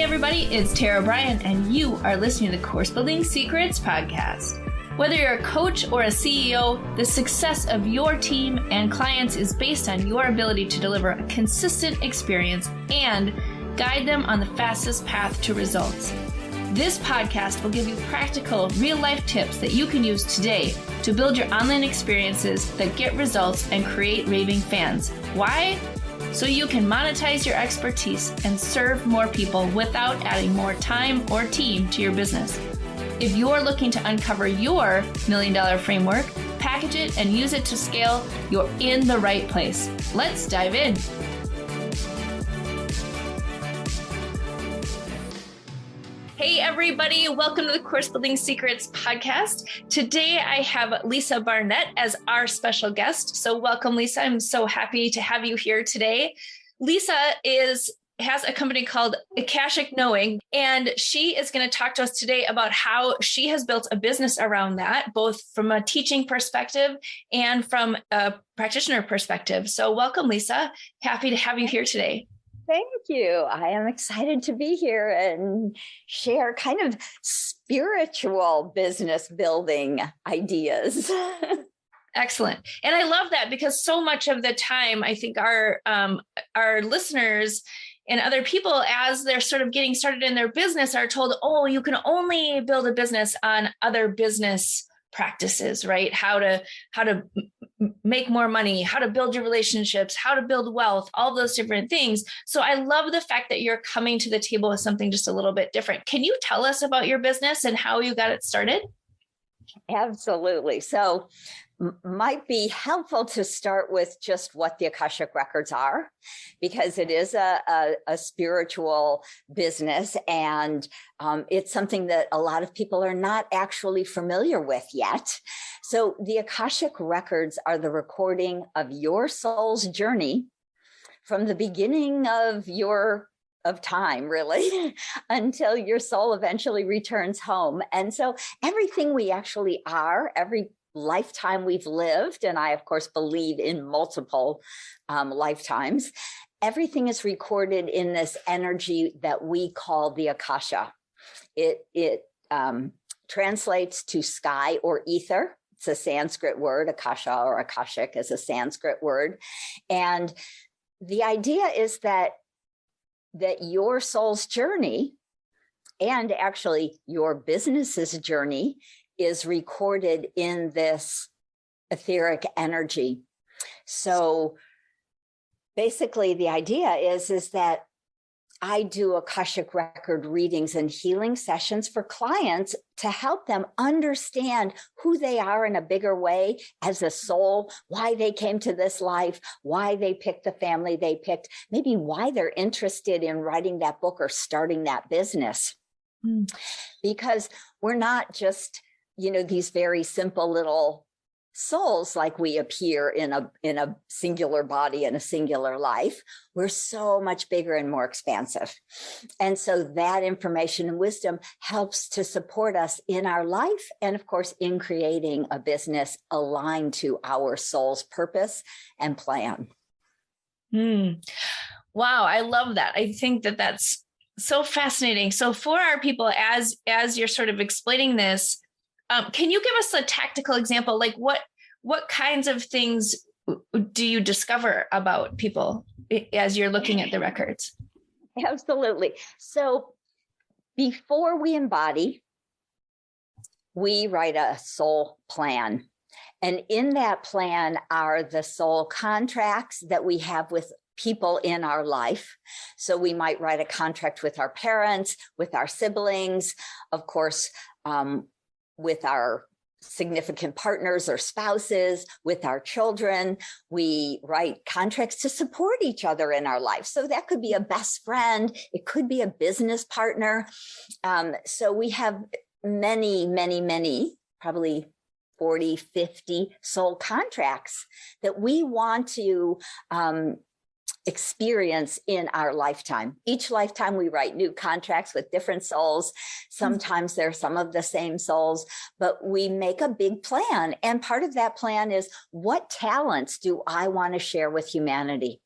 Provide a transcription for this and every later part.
everybody, it's Tara Bryan, and you are listening to the Course Building Secrets podcast. Whether you're a coach or a CEO, the success of your team and clients is based on your ability to deliver a consistent experience and guide them on the fastest path to results. This podcast will give you practical, real-life tips that you can use today to build your online experiences that get results and create raving fans. Why? So you can monetize your expertise and serve more people without adding more time or team to your business. If you're looking to uncover your $1 million framework, package it, and use it to scale, you're in the right place. Let's dive in. Hey everybody, welcome to the Course Building Secrets podcast. Today I have Lisa Barnett as our special guest. So welcome, Lisa. I'm so happy to have you here today. Lisa has a company called Akashic Knowing, and she is going to talk to us today about how she has built a business around that, both from a teaching perspective and from a practitioner perspective. So welcome, Lisa. Happy to have you here today. Thank you. I am excited to be here and share kind of spiritual business building ideas. Excellent. And I love that because so much of the time, I think our listeners and other people, as they're sort of getting started in their business, are told, oh, you can only build a business on other business practices, right? How to make more money, how to build your relationships, how to build wealth, all those different things. So I love the fact that you're coming to the table with something just a little bit different. Can you tell us about your business and how you got it started? Absolutely. So might be helpful to start with just what the Akashic Records are, because it is a spiritual business, and it's something that a lot of people are not actually familiar with yet. So the Akashic Records are the recording of your soul's journey from the beginning of time, really, until your soul eventually returns home. And so everything we actually are, every lifetime we've lived, and I, of course, believe in multiple lifetimes, everything is recorded in this energy that we call the Akasha. It translates to sky or ether. It's a Sanskrit word. Akasha or Akashic is a Sanskrit word. And the idea is that your soul's journey, and actually your business's journey, is recorded in this etheric energy. So basically the idea is that I do Akashic Record readings and healing sessions for clients to help them understand who they are in a bigger way as a soul, why they came to this life, why they picked the family they picked, maybe why they're interested in writing that book or starting that business. Because we're not just these very simple little souls like we appear in a singular body and a singular life. We're so much bigger and more expansive. And so that information and wisdom helps to support us in our life and, of course, in creating a business aligned to our soul's purpose and plan. Wow, I love that. I think that that's so fascinating. So for our people, as you're sort of explaining this, can you give us a tactical example? Like what kinds of things do you discover about people as you're looking at the records? Absolutely. So before we embody, we write a soul plan. And in that plan are the soul contracts that we have with people in our life. So we might write a contract with our parents, with our siblings, of course, with our significant partners or spouses, with our children. We write contracts to support each other in our life. So that could be a best friend. It could be a business partner. So we have many, many, many, probably 40, 50 soul contracts that we want to experience in our lifetime. Each lifetime we write new contracts with different souls. Sometimes they're some of the same souls, but we make a big plan. And part of that plan is, what talents do I want to share with humanity?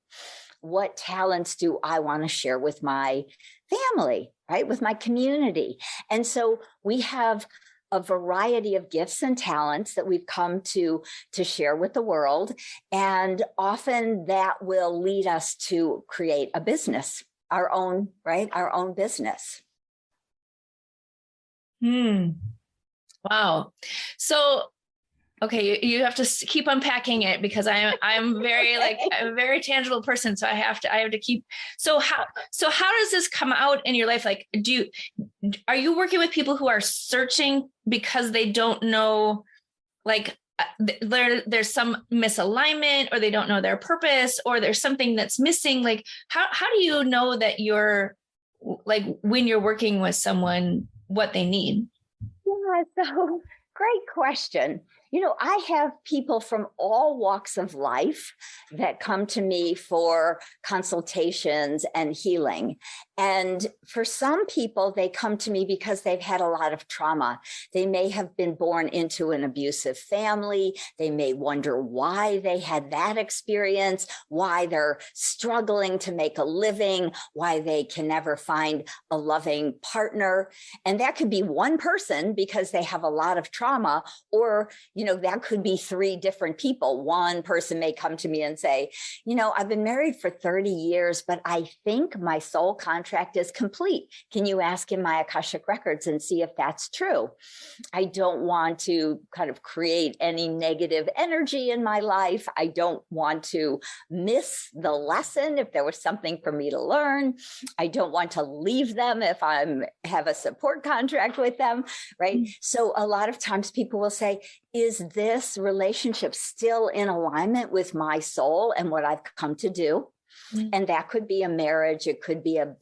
What talents do I want to share with my family right? With my community. And so we have a variety of gifts and talents that we've come to share with the world. And often that will lead us to create a business, our own, right? Our own business. Wow. So, okay, you have to keep unpacking it because I'm very I'm a very tangible person. So I have to keep. So how does this come out in your life? Like, are you working with people who are searching because they don't know, like there's some misalignment, or they don't know their purpose, or there's something that's missing? Like, how do you know that you're, like, when you're working with someone, what they need? Yeah, so great question. You know, I have people from all walks of life that come to me for consultations and healing. And for some people, they come to me because they've had a lot of trauma. They may have been born into an abusive family. They may wonder why they had that experience, why they're struggling to make a living, why they can never find a loving partner. And that could be one person because they have a lot of trauma, or that could be three different people. One person may come to me and say, I've been married for 30 years, but I think my soul contract is complete. Can you ask in my Akashic Records and see if that's true? I don't want to kind of create any negative energy in my life. I don't want to miss the lesson if there was something for me to learn. I don't want to leave them if I have a support contract with them, right? So a lot of times people will say, is this relationship still in alignment with my soul and what I've come to do? And that could be a marriage. It could be a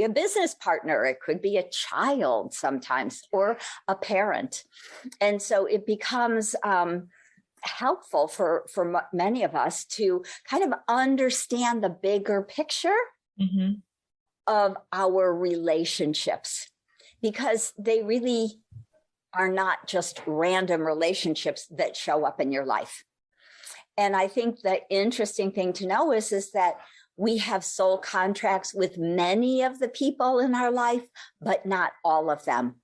business partner. It could be a child sometimes, or a parent. And so it becomes helpful for many of us to kind of understand the bigger picture of our relationships, because they really are not just random relationships that show up in your life. And I think the interesting thing to know is that we have soul contracts with many of the people in our life, but not all of them.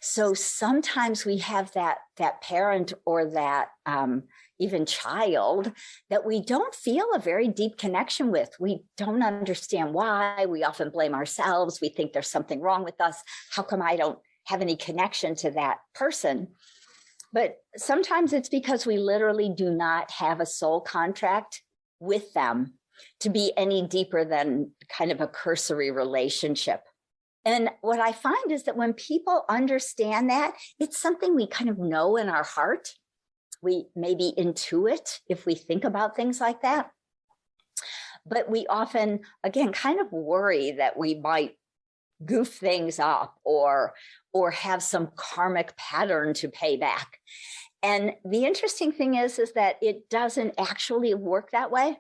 So sometimes we have that parent or that even child that we don't feel a very deep connection with. We don't understand why. We often blame ourselves. We think there's something wrong with us. How come I don't have any connection to that person? But sometimes it's because we literally do not have a soul contract with them to be any deeper than kind of a cursory relationship. And what I find is that when people understand that, it's something we kind of know in our heart. We maybe intuit if we think about things like that. But we often, again, kind of worry that we might goof things up or have some karmic pattern to pay back. And the interesting thing is that it doesn't actually work that way.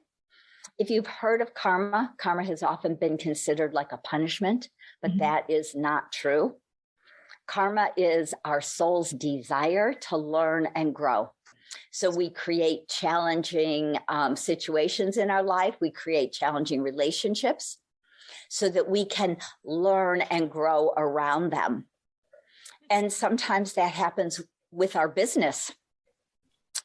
If you've heard of karma, karma has often been considered like a punishment, but that is not true. Karma is our soul's desire to learn and grow. So we create challenging situations in our life. We create challenging relationships so that we can learn and grow around them. And sometimes that happens with our business.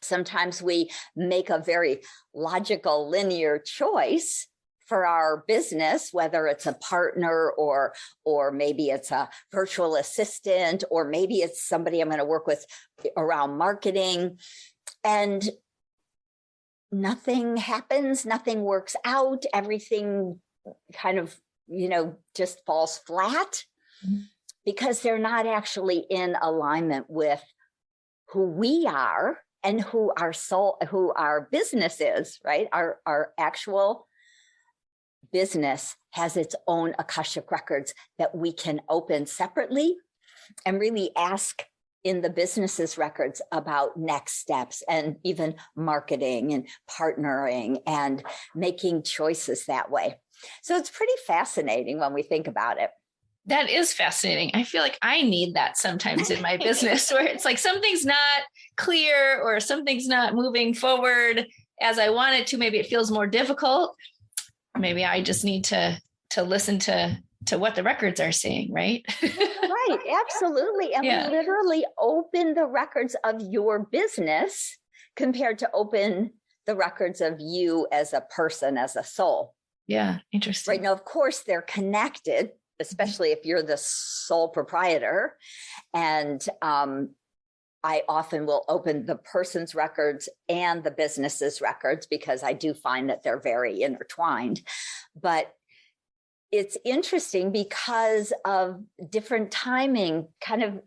Sometimes we make a very logical, linear choice for our business, whether it's a partner or maybe it's a virtual assistant, or maybe it's somebody I'm going to work with around marketing. And nothing happens, nothing works out, everything kind of, just falls flat because they're not actually in alignment with who we are and who our soul, who our business is, right? Our actual business has its own Akashic Records that we can open separately and really ask in the business's records about next steps and even marketing and partnering and making choices that way. So it's pretty fascinating when we think about it. That is fascinating. I feel like I need that sometimes in my business where it's like something's not clear or something's not moving forward as I want it to. Maybe it feels more difficult. Maybe I just need to to listen to what the records are saying, right? Right, absolutely. And we literally open the records of your business compared to open the records of you as a person, as a soul. Yeah, interesting. Right now, of course, they're connected, especially if you're the sole proprietor. And I often will open the person's records and the business's records because I do find that they're very intertwined. But it's interesting because of different timing, kind of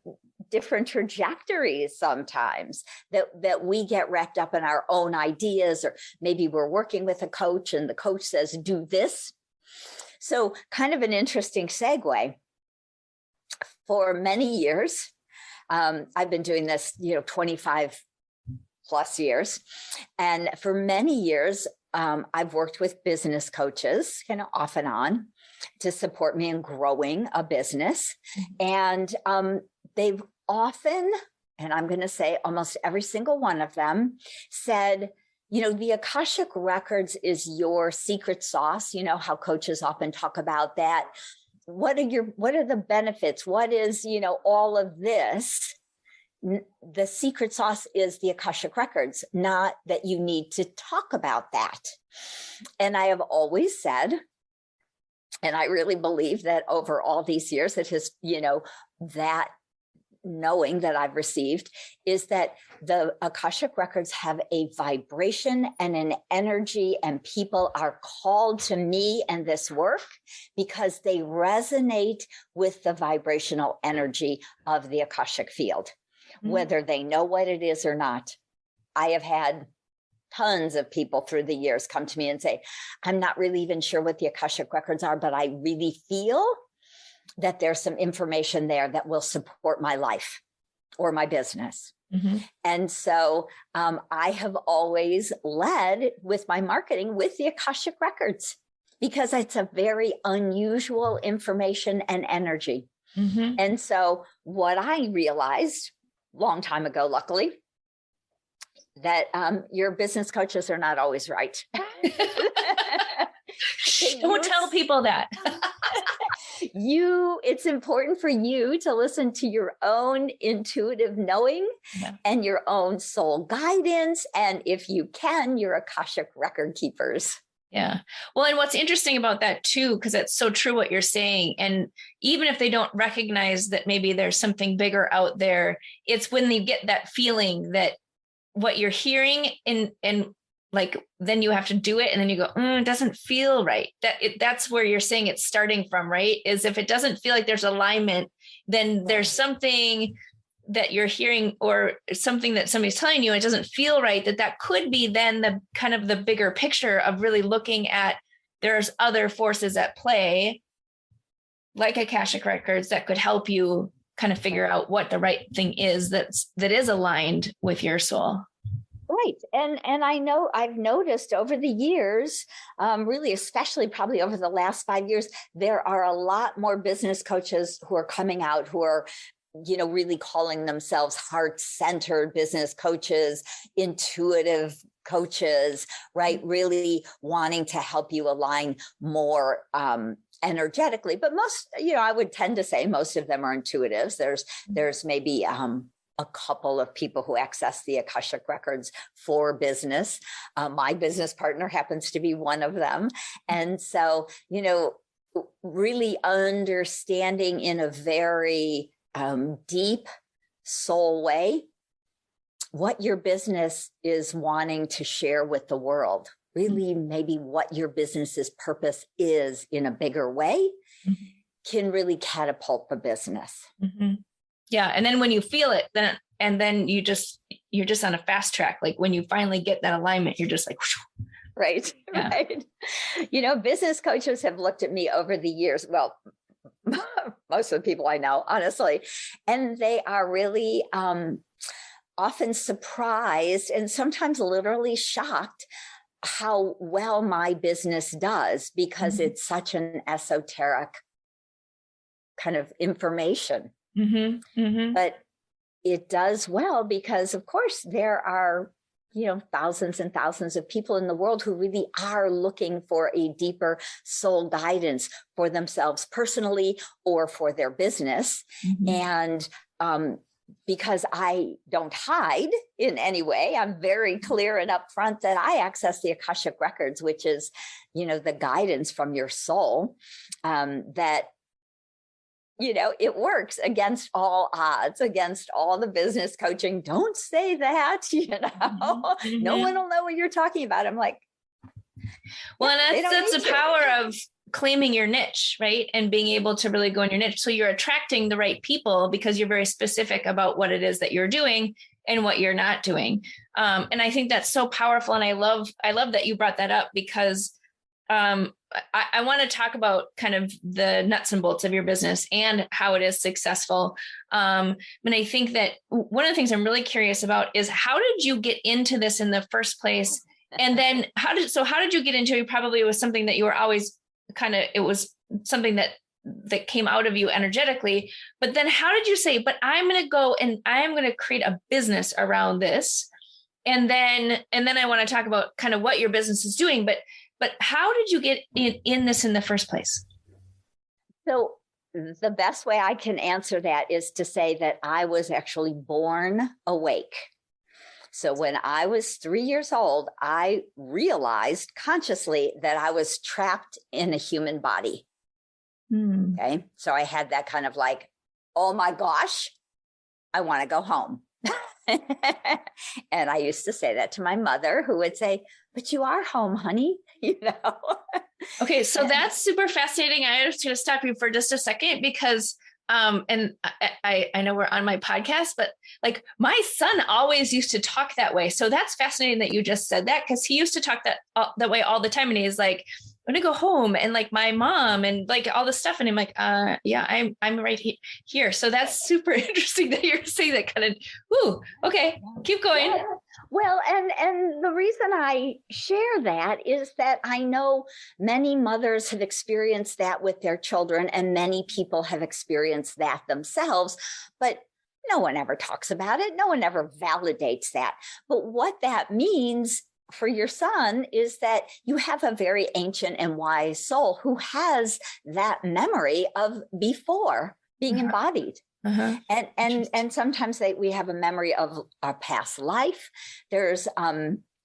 different trajectories sometimes that we get wrapped up in our own ideas, or maybe we're working with a coach and the coach says, do this. So kind of an interesting segue. For many years, I've been doing this, 25 plus years. And for many years, I've worked with business coaches, kind of off and on, to support me in growing a business. And they've often, and I'm going to say almost every single one of them, said, the Akashic Records is your secret sauce. You know how coaches often talk about that. What are the benefits? What is, all of this? The secret sauce is the Akashic Records, not that you need to talk about that. And I have always said, and I really believe that over all these years, it has, that knowing that I've received is that the Akashic Records have a vibration and an energy, and people are called to me and this work because they resonate with the vibrational energy of the Akashic field, whether they know what it is or not. I have had tons of people through the years come to me and say, I'm not really even sure what the Akashic Records are, but I really feel that there's some information there that will support my life or my business. And so I have always led with my marketing with the Akashic Records because it's a very unusual information and energy. And so what I realized long time ago, luckily, that your business coaches are not always right. Don't tell people that. It's important for you to listen to your own intuitive knowing and your own soul guidance. And if you can, your Akashic Record Keepers. Yeah. Well, and what's interesting about that too, because it's so true what you're saying. And even if they don't recognize that maybe there's something bigger out there, it's when they get that feeling that what you're hearing and like, then you have to do it. And then you go, it doesn't feel right. That's where you're saying it's starting from, right? Is if it doesn't feel like there's alignment, then there's something that you're hearing or something that somebody's telling you, and it doesn't feel right, that could be then the kind of the bigger picture of really looking at there's other forces at play, like Akashic Records, that could help you kind of figure out what the right thing is that is aligned with your soul. Right. And I know I've noticed over the years, really, especially probably over the last 5 years, there are a lot more business coaches who are coming out who are, really calling themselves heart-centered business coaches, intuitive coaches, right? Really wanting to help you align more energetically. But most, I would tend to say most of them are intuitives. There's maybe a couple of people who access the Akashic Records for business. My business partner happens to be one of them. And so, really understanding in a very deep soul way what your business is wanting to share with the world, really maybe what your business's purpose is in a bigger way, can really catapult the business. Yeah. And then when you feel it, then you're just on a fast track. Like when you finally get that alignment, you're just like, whoosh. Right. Yeah. Right. Business coaches have looked at me over the years. Well, most of the people I know, honestly, and they are really often surprised and sometimes literally shocked how well my business does because it's such an esoteric kind of information. But it does well because, of course, there are thousands and thousands of people in the world who really are looking for a deeper soul guidance for themselves personally or for their business. And because I don't hide in any way, I'm very clear and upfront that I access the Akashic Records, which is, the guidance from your soul, that it works against all odds, against all the business coaching. Don't say that, no one will know what you're talking about. I'm like, well, and that's the power of claiming your niche, right? And being able to really go in your niche. So you're attracting the right people because you're very specific about what it is that you're doing and what you're not doing. And I think that's so powerful. And I love that you brought that up, because I want to talk about kind of the nuts and bolts of your business and how it is successful. And I think that one of the things I'm really curious about is, how did you get into this in the first place? And then how did you get into it? Probably it was something that you were always it was something that came out of you energetically. But then how did you say, but I'm going to go and I'm going to create a business around this? And then I want to talk about kind of what your business is doing, but how did you get in this in the first place? So the best way I can answer that is to say that I was actually born awake. So when I was 3 years old, I realized consciously that I was trapped in a human body. Okay. So I had that kind of like, oh my gosh, I want to go home. And I used to say that to my mother, who would say, but you are home, honey, Okay. So that's super fascinating. I just going to stop you for just a second, because and I know we're on my podcast, but like my son always used to talk that way. So that's fascinating that you just said that, because he used to talk that way all the time. And he's like, I'm going to go home, and like my mom and like all this stuff. And I'm like, yeah, I'm right here. So that's super interesting that you're saying that kind of, ooh, okay, keep going. Yeah. Well, and the reason I share that is that I know many mothers have experienced that with their children, and many people have experienced that themselves, but no one ever talks about it. No one ever validates that. But what that means for your son is that you have a very ancient and wise soul who has that memory of before being embodied. And sometimes we have a memory of our past life. There's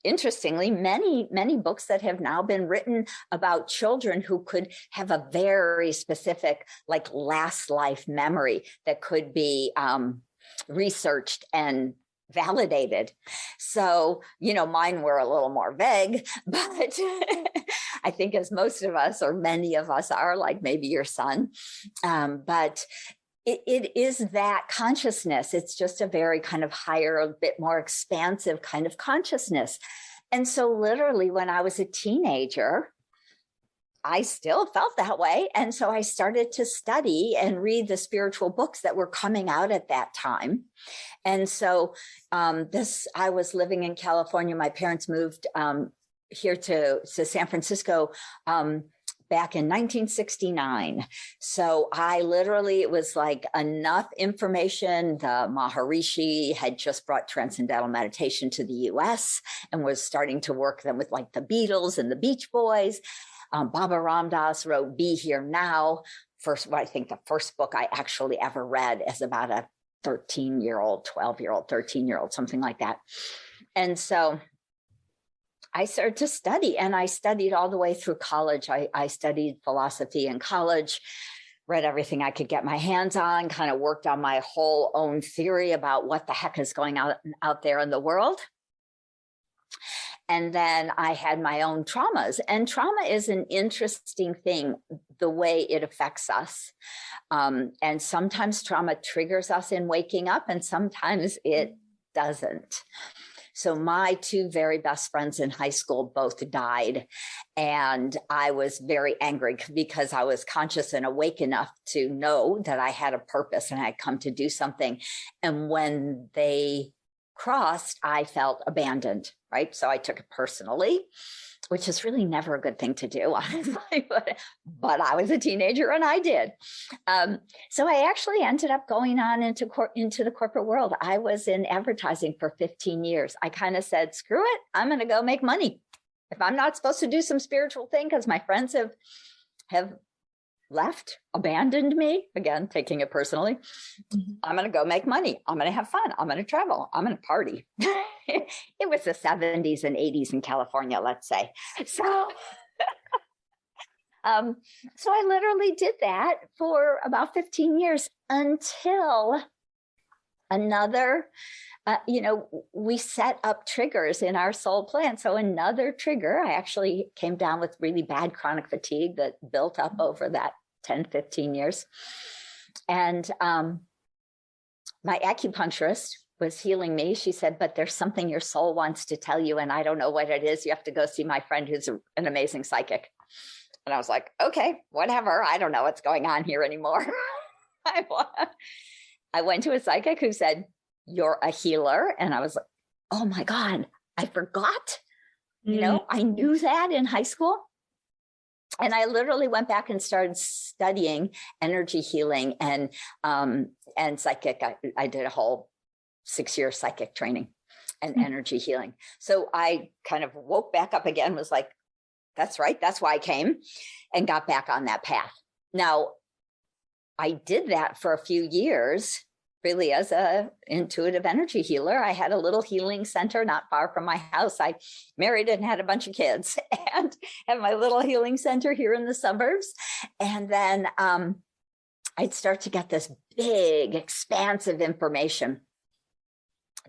interestingly many books that have now been written about children who could have a very specific like last life memory that could be researched and validated. So, mine were a little more vague, but I think as most of us, or many of us are, like maybe your son, but it is that consciousness. It's just a very kind of higher, a bit more expansive kind of consciousness. And so literally when I was a teenager, I still felt that way. And so I started to study and read the spiritual books that were coming out at that time. And so I was living in California. My parents moved here to San Francisco back in 1969. So it was like enough information. The Maharishi had just brought transcendental meditation to the US and was starting to work them with like the Beatles and the Beach Boys. Baba Ram Dass wrote Be Here Now. I think the first book I actually ever read as about a 13-year-old, 12-year-old, 13-year-old, something like that. And so I started to study, and I studied all the way through college. I studied philosophy in college, read everything I could get my hands on, kind of worked on my whole own theory about what the heck is going on out there in the world. And then I had my own traumas, and trauma is an interesting thing, the way it affects us. And sometimes trauma triggers us in waking up, and sometimes it doesn't. So my two very best friends in high school both died. And I was very angry because I was conscious and awake enough to know that I had a purpose and I had come to do something. And when they crossed, I felt abandoned, right? So I took it personally, which is really never a good thing to do, honestly, but I was a teenager and I did. So I actually ended up going on into the corporate world. I was in advertising for 15 years. I kind of said, screw it, I'm going to go make money. If I'm not supposed to do some spiritual thing because my friends have left, abandoned me, again, taking it personally, I'm going to go make money. I'm going to have fun. I'm going to travel. I'm going to party. It was the 70s and 80s in California, let's say. So, so I literally did that for about 15 years until another, we set up triggers in our soul plan. So another trigger, I actually came down with really bad chronic fatigue that built up over that 10, 15 years. And my acupuncturist was healing me. She said, but there's something your soul wants to tell you, and I don't know what it is. You have to go see my friend who's an amazing psychic. And I was like, okay, whatever. I don't know what's going on here anymore. I went to a psychic who said, you're a healer. And I was like, oh my God, I forgot. I knew that in high school. And I literally went back and started studying energy healing and psychic. I did a whole 6-year psychic training and energy healing. So I kind of woke back up again, was like, that's right. That's why I came, and got back on that path. Now, I did that for a few years, really as a intuitive energy healer. I had a little healing center not far from my house. I married and had a bunch of kids and had my little healing center here in the suburbs. And then I'd start to get this big, expansive information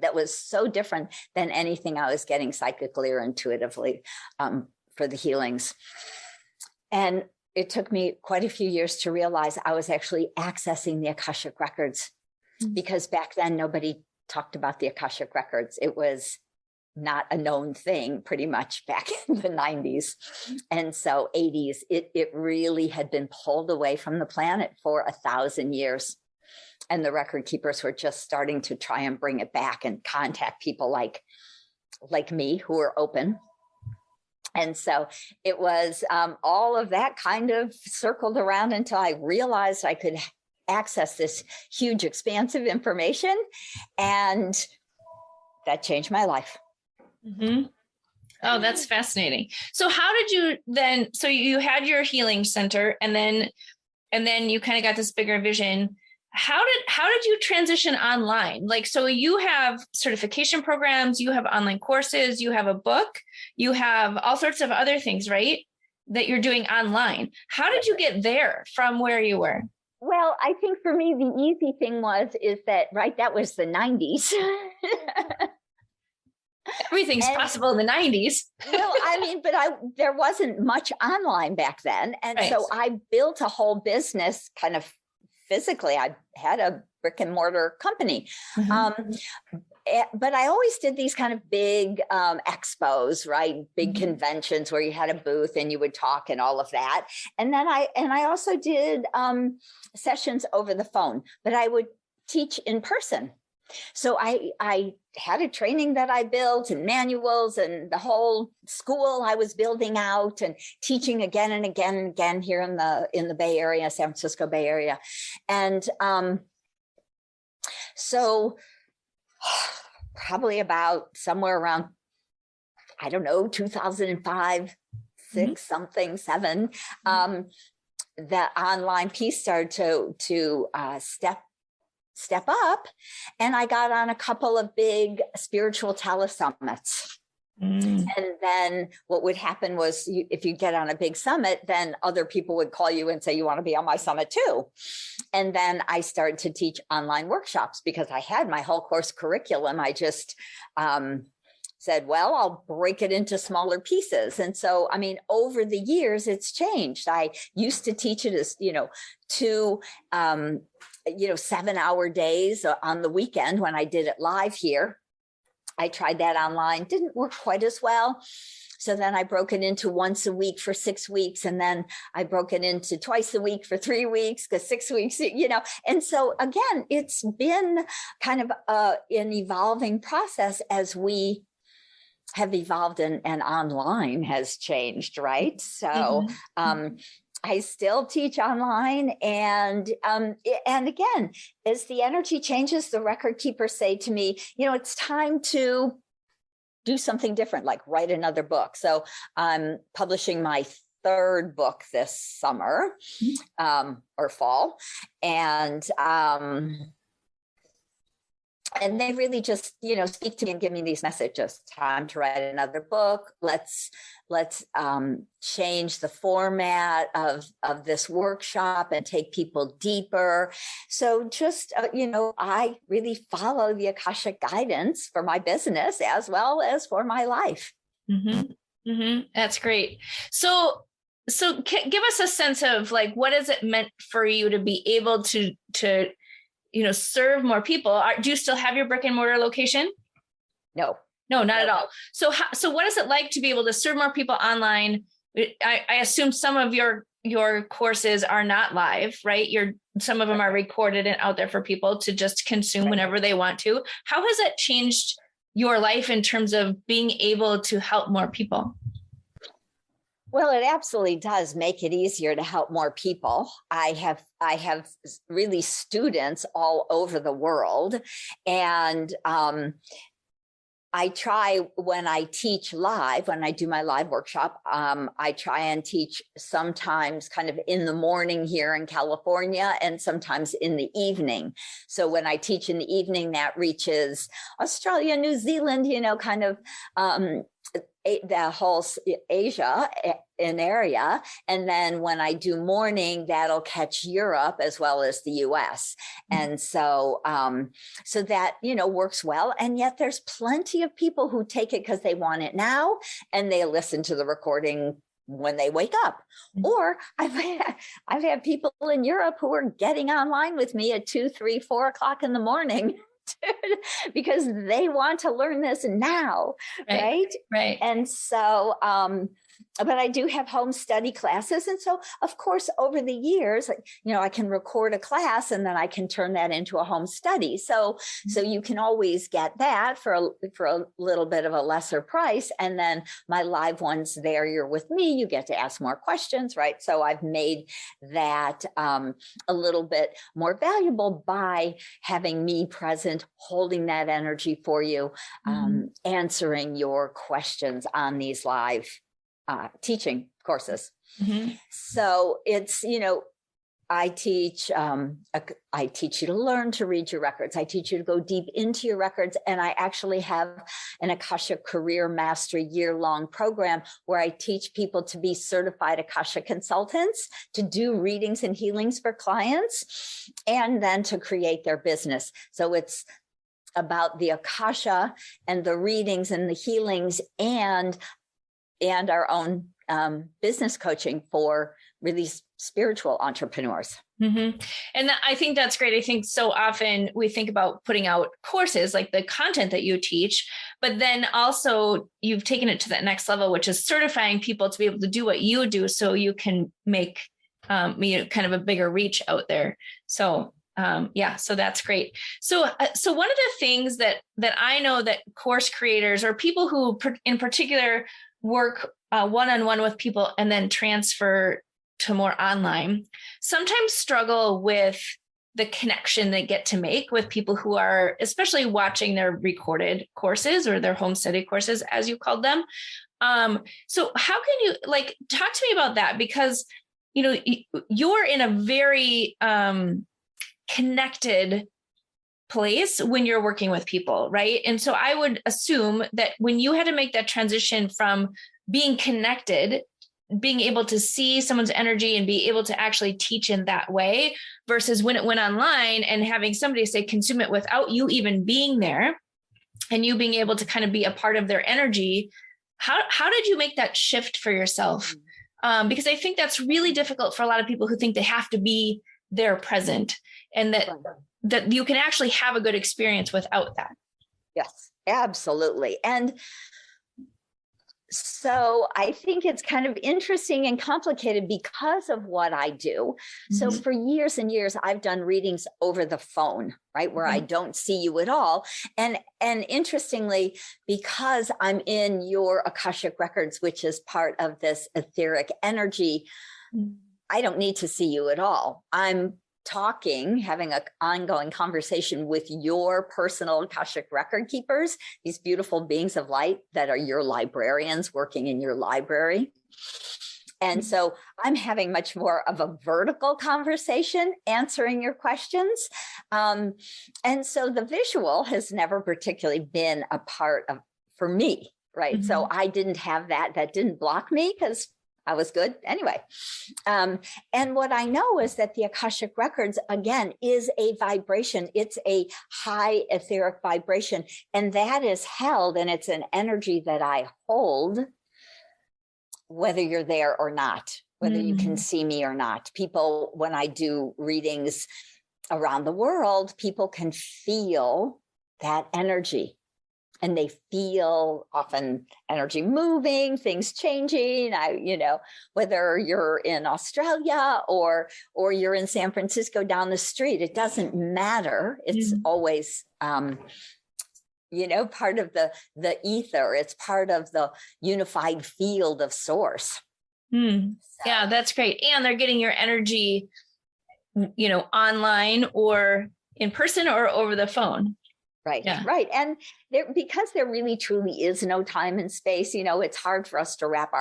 that was so different than anything I was getting psychically or intuitively for the healings. And it took me quite a few years to realize I was actually accessing the Akashic Records, because back then nobody talked about the Akashic Records. It was not a known thing pretty much back in the 90s. And so 80s, it really had been pulled away from the planet for 1,000 years. And the record keepers were just starting to try and bring it back and contact people like me who were open. And so it was all of that kind of circled around until I realized I could access this huge, expansive information. And that changed my life. Mm-hmm. Oh, that's fascinating. So how did you then, so you had your healing center and then you kind of got this bigger vision. How did you transition online? Like, so you have certification programs, you have online courses, you have a book, you have all sorts of other things, right? That you're doing online. How did you get there from where you were? Well, I think for me, the easy thing is that, right, that was the 90s. Everything's possible in the 90s. Well, I mean, but there wasn't much online back then. And right. So I built a whole business kind of physically. I had a brick and mortar company. Mm-hmm. But I always did these kind of big expos, right? Big mm-hmm. conventions where you had a booth and you would talk and all of that. And then I also did sessions over the phone, but I would teach in person. So I had a training that I built and manuals and the whole school I was building out and teaching again and again and again here in the Bay Area, San Francisco Bay Area. And so probably about somewhere around, I don't know, 2005, 6, mm-hmm. something, 7, the online piece started to step up, and I got on a couple of big spiritual telesummits. And then what would happen was if you get on a big summit, then other people would call you and say, you want to be on my summit too. And then I started to teach online workshops because I had my whole course curriculum. I just said, well, I'll break it into smaller pieces. And so, I mean, over the years, it's changed. I used to teach it as, 2 7-hour days on the weekend when I did it live here. I tried that online, didn't work quite as well. So then I broke it into once a week for 6 weeks. And then I broke it into twice a week for 3 weeks, because 6 weeks, and so again, it's been kind of an evolving process as we have evolved and online has changed, right? So I still teach online, and again, as the energy changes, the record keepers say to me, it's time to do something different, like write another book. So I'm publishing my third book this summer or fall, and they really just, speak to me and give me these messages. Time to write another book. Let's change the format of this workshop and take people deeper. So just, I really follow the Akashic guidance for my business as well as for my life. That's great. So give us a sense of like, what has it meant for you to be able to serve more people? Do you still have your brick and mortar location? No, not at all. So what is it like to be able to serve more people online? I assume some of your courses are not live, right? Some of them are recorded and out there for people to just consume whenever they want to. How has that changed your life in terms of being able to help more people? Well, it absolutely does make it easier to help more people. I have really students all over the world, and I try, when I teach live, when I do my live workshop, I try and teach sometimes kind of in the morning here in California and sometimes in the evening. So when I teach in the evening, that reaches Australia, New Zealand, kind of the whole Asia an area. And then when I do morning, that'll catch Europe as well as the US. And so, so that, works well. And yet there's plenty of people who take it because they want it now, and they listen to the recording when they wake up. Or I've had people in Europe who are getting online with me at 2, 3, 4 o'clock in the morning because they want to learn this now. Right. And so, but I do have home study classes. And so, of course, over the years, I can record a class and then I can turn that into a home study. So you can always get that for a little bit of a lesser price. And then my live ones there, you're with me, you get to ask more questions, right? So I've made that a little bit more valuable by having me present, holding that energy for you, answering your questions on these live teaching courses. So it's, I teach you to learn to read your records. I teach you to go deep into your records. And I actually have an Akashic Career Mastery year-long program where I teach people to be certified Akashic consultants, to do readings and healings for clients, and then to create their business. So it's about the Akasha and the readings and the healings and our own business coaching for really spiritual entrepreneurs. And I think that's great. I think so often we think about putting out courses, like the content that you teach, but then also you've taken it to that next level, which is certifying people to be able to do what you do so you can make kind of a bigger reach out there. So so that's great. So one of the things that I know that course creators or people who in particular work one-on-one with people and then transfer to more online, sometimes struggle with the connection they get to make with people who are especially watching their recorded courses or their home study courses, as you called them. So how can you talk to me about that? Because, you're in a very connected place when you're working with people, right? And so I would assume that when you had to make that transition from being connected, being able to see someone's energy and be able to actually teach in that way versus when it went online and having somebody say consume it without you even being there and you being able to kind of be a part of their energy, how did you make that shift for yourself? Because I think that's really difficult for a lot of people who think they have to be there present, and that you can actually have a good experience without that. Yes, absolutely. And So I think it's kind of interesting and complicated because of what I do. So for years and years, I've done readings over the phone, right? Where I don't see you at all. And interestingly, because I'm in your Akashic Records, which is part of this etheric energy, I don't need to see you at all. I'm talking, having an ongoing conversation with your personal Akashic Record Keepers, these beautiful beings of light that are your librarians working in your library. And so I'm having much more of a vertical conversation, answering your questions. And so the visual has never particularly been a part of, for me, right? So I didn't have that. That didn't block me because I was good anyway. And what I know is that the Akashic Records, again, is a vibration. It's a high etheric vibration. And that is held, and it's an energy that I hold, whether you're there or not, whether you can see me or not. People, when I do readings around the world, people can feel that energy. And they feel often energy moving, things changing. Whether you're in Australia or you're in San Francisco down the street, it doesn't matter. It's always, part of the ether. It's part of the unified field of source. So. Yeah, that's great. And they're getting your energy, online or in person or over the phone. Right. Yeah. Right. And because there really truly is no time and space, it's hard for us to wrap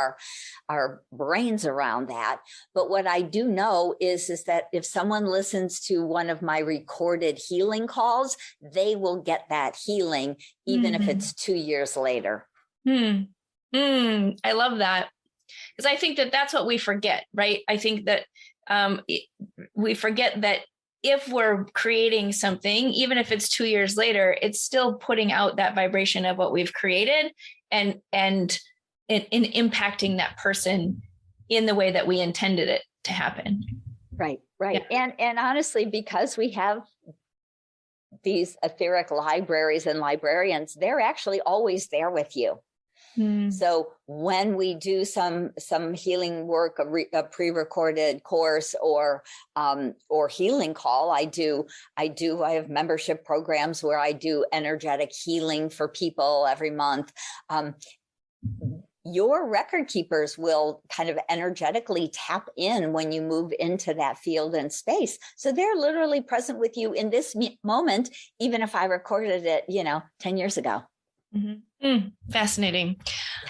our brains around that. But what I do know is that if someone listens to one of my recorded healing calls, they will get that healing, even if it's 2 years later. I love that. Because I think that that's what we forget, right? I think that we forget that if we're creating something, even if it's 2 years later, it's still putting out that vibration of what we've created and in impacting that person in the way that we intended it to happen. Right. Yeah. And honestly, because we have these etheric libraries and librarians, they're actually always there with you. So when we do some healing work, a pre-recorded course or healing call, I have membership programs where I do energetic healing for people every month. Your record keepers will kind of energetically tap in when you move into that field and space. So they're literally present with you in this moment, even if I recorded it, 10 years ago. Fascinating.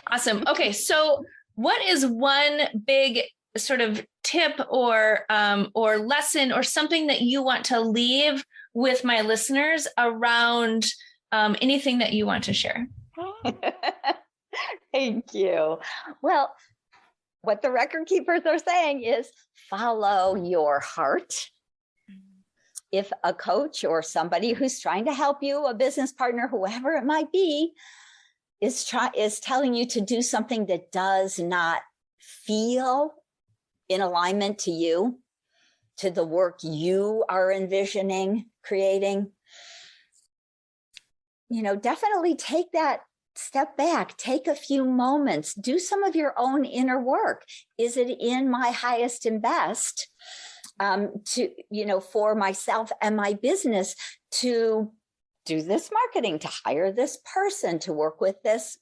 Awesome. Okay. So what is one big sort of tip or lesson or something that you want to leave with my listeners around anything that you want to share? Thank you. Well, what the record keepers are saying is follow your heart. If a coach or somebody who's trying to help you, a business partner, whoever it might be, is telling you to do something that does not feel in alignment to you, to the work you are envisioning, creating, definitely take that step back, take a few moments, do some of your own inner work. Is it in my highest and best? For myself and my business to do this marketing, to hire this person, to work with this,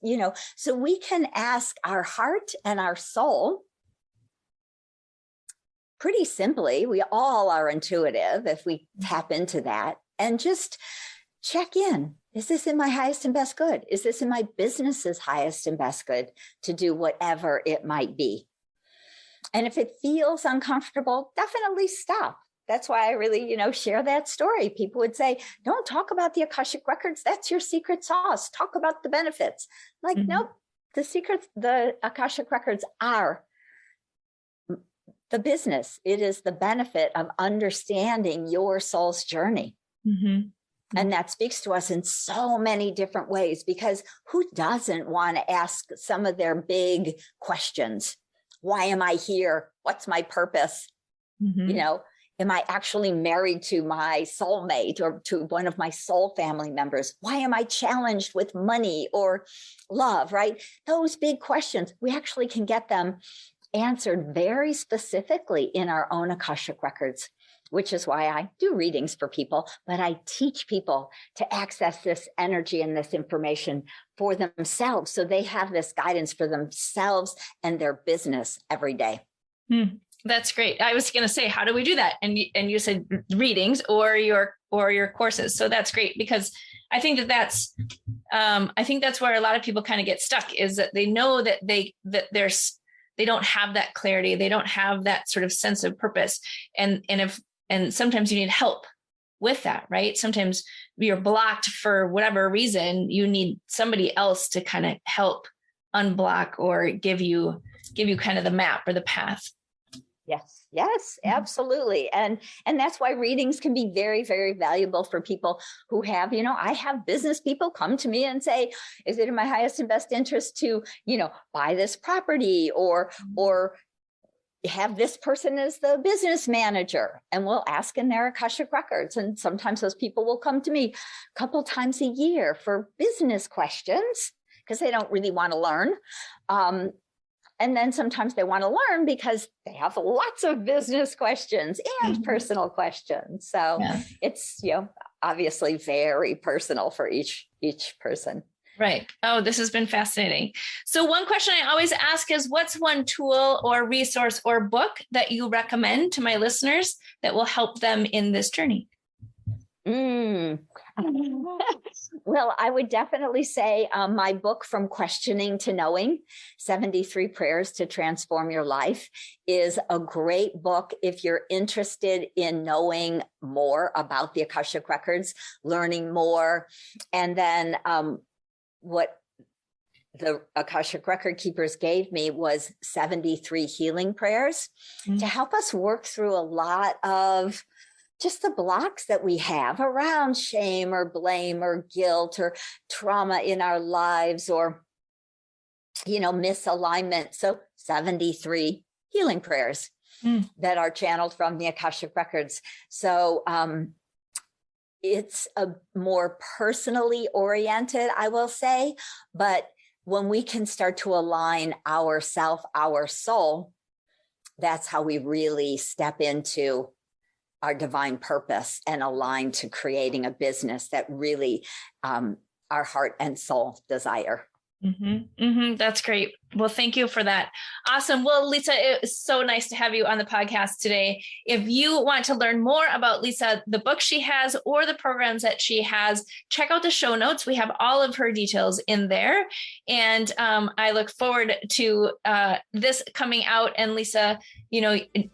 so we can ask our heart and our soul pretty simply. We all are intuitive if we tap into that and just check in. Is this in my highest and best good? Is this in my business's highest and best good to do whatever it might be? And if it feels uncomfortable, definitely stop. That's why I really, share that story. People would say, don't talk about the Akashic Records. That's your secret sauce. Talk about the benefits. Like, nope, the Akashic Records are the business. It is the benefit of understanding your soul's journey. And that speaks to us in so many different ways, because who doesn't want to ask some of their big questions? Why am I here? What's my purpose? Am I actually married to my soulmate or to one of my soul family members? Why am I challenged with money or love, right? Those big questions, we actually can get them answered very specifically in our own Akashic records, which is why I do readings for people, but I teach people to access this energy and this information for themselves. So they have this guidance for themselves and their business every day. That's great. I was going to say, how do we do that? And you said readings or your courses. So that's great, because I think that's where a lot of people kind of get stuck, is that they know that they don't have that clarity. They don't have that sort of sense of purpose. And sometimes you need help with that, right? Sometimes you're blocked for whatever reason. You need somebody else to kind of help unblock or give you kind of the map or the path. Yes, absolutely. And that's why readings can be very, very valuable for people who have, I have business people come to me and say, is it in my highest and best interest to, buy this property or have this person as the business manager? And we'll ask in their Akashic records. And sometimes those people will come to me a couple times a year for business questions because they don't really want to learn. And then sometimes they want to learn because they have lots of business questions and personal questions. So it's, obviously very personal for each person. Right. Oh, this has been fascinating. So one question I always ask is, what's one tool or resource or book that you recommend to my listeners that will help them in this journey? Well, I would definitely say my book, From Questioning to Knowing, 73 Prayers to Transform Your Life, is a great book if you're interested in knowing more about the Akashic Records, learning more. And then what the Akashic Record Keepers gave me was 73 healing prayers to help us work through a lot of just the blocks that we have around shame or blame or guilt or trauma in our lives or, misalignment. So 73 healing prayers that are channeled from the Akashic Records. So it's a more personally oriented, I will say, but when we can start to align ourself, our soul, that's how we really step into our divine purpose and align to creating a business that really our heart and soul desire. That's great. Well, thank you for that. Awesome. Well, Lisa, it was so nice to have you on the podcast today. If you want to learn more about Lisa, the book she has, or the programs that she has, check out the show notes. We have all of her details in there. And I look forward to this coming out and Lisa,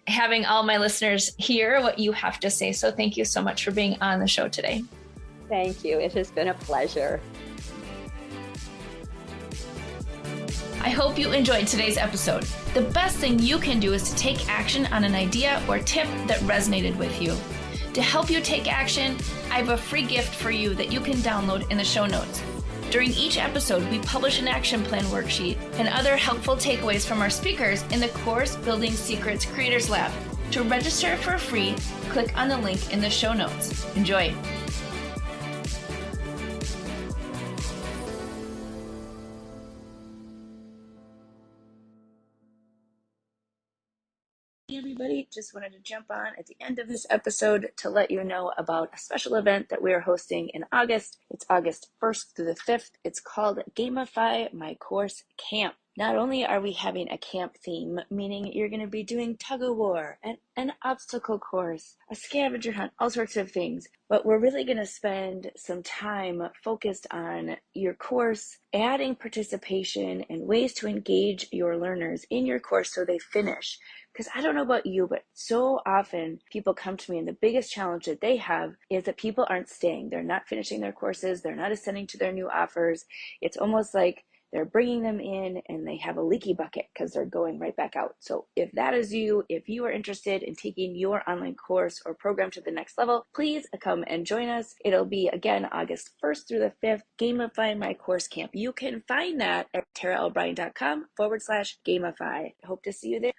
having all my listeners hear what you have to say. So thank you so much for being on the show today. Thank you. It has been a pleasure. I hope you enjoyed today's episode. The best thing you can do is to take action on an idea or tip that resonated with you. To help you take action, I have a free gift for you that you can download in the show notes. During each episode, we publish an action plan worksheet and other helpful takeaways from our speakers in the Course Building Secrets Creators Lab. To register for free, click on the link in the show notes. Enjoy. Hey everybody, just wanted to jump on at the end of this episode to let you know about a special event that we are hosting in August. It's August 1st through the 5th. It's called Gamify My Course Camp. Not only are we having a camp theme, meaning you're going to be doing tug-of-war, an obstacle course, a scavenger hunt, all sorts of things, but we're really going to spend some time focused on your course, adding participation and ways to engage your learners in your course so they finish. Because I don't know about you, but so often people come to me and the biggest challenge that they have is that people aren't staying. They're not finishing their courses. They're not ascending to their new offers. It's almost like they're bringing them in and they have a leaky bucket because they're going right back out. So if that is you, if you are interested in taking your online course or program to the next level, please come and join us. It'll be, again, August 1st through the 5th, Gamify My Course Camp. You can find that at TaraLBryan.com/Gamify. Hope to see you there.